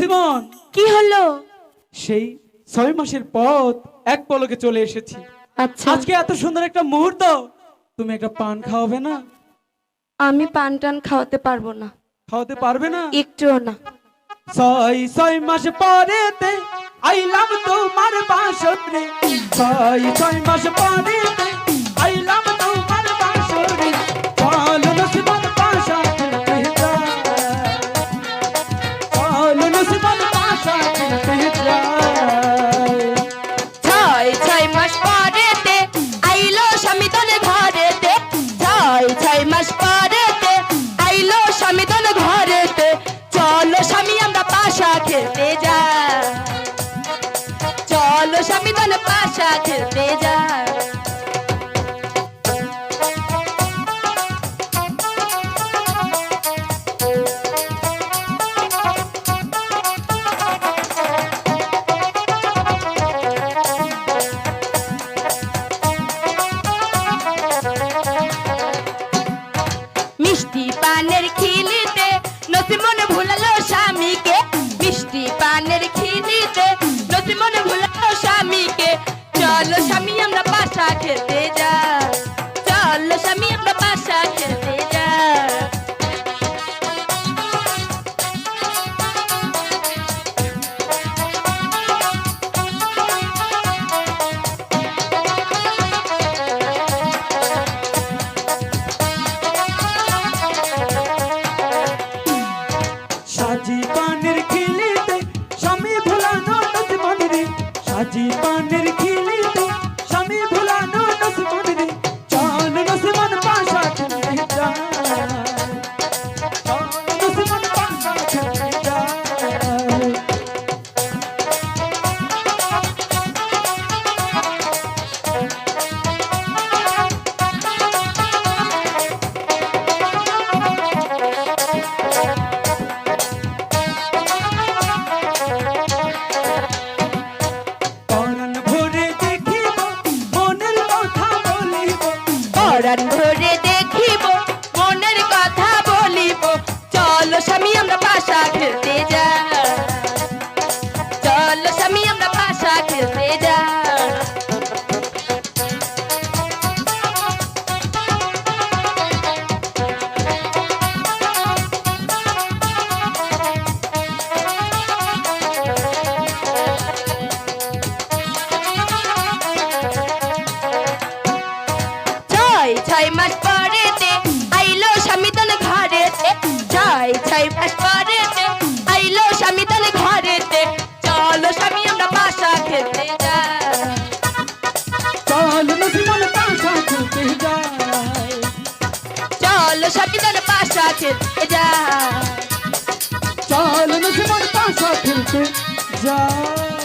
নসিমন, কি হলো? সেই 6 মাসের পথ এক পলকে চলে এসেছি। আচ্ছা, আজকে এত সুন্দর একটা মুহূর্ত, তুমি একটা পান খাওয়াবে না? আমি পান টান খাওয়াতে পারবো না, খাওয়াতে পারবে না? একটুও না। 6 মাস পরেতে আইলাম তোমার বাসরে, 6 মাস পরেতে আইলাম তোমার বাসরে। চলো নসিমন পাশা খেলতে যাই, চলো নসিমন পাশা খেলতে যাই। 6 মাস পরেতে আইলো স্বামী তোর ঘরেতে, 6 মাস পরেতে আইলো স্বামী তোর ঘরেতে। চলো স্বামী আমরা পাশা খেলতে যাই, চলো স্বামী তোর পাশা খেলতে যাই। মিষ্টি পানের খিলিতে নসিমন ভুলালো স্বামীকে, মিষ্টি পানের খিলিতে নসিমন ভুলালো স্বামীকে। চলো স্বামী আমরা পাশা খেলতে যাই, চলো স্বামী আমরা পাশা খেলতে যাই। সাজি পানের খিলিতে স্বামী ভুলানো নসিমন রে, সাজি পানের খিলিতে স্বামী ভুলানো নসিমন রে। চল নসিমন পাশা খেলতে যাই, চল নসিমন পাশা খেলতে যাই। পরাণ ভরে দেখিব মনের কথা বলিব, পরাণ ভরে দেখিব মনের কথা বলিব। চলো স্বামী আমরা পাশা খেলতে যাই, চলো স্বামী আমরা পাশা খেলতে যাই। ছয় মাস পরেতে আইলো স্বামী তোর ঘরেতে, 6 মাস পরেতে আইলো স্বামী তোর ঘরেতে। চলো স্বামী আমরা পাশা খেলতে যাই, চল নসিমন পাশা খেলতে যাই, চলো স্বামী তোর পাশা খেলতে যাই। চল নসিমন পাশা খেলতে যাই।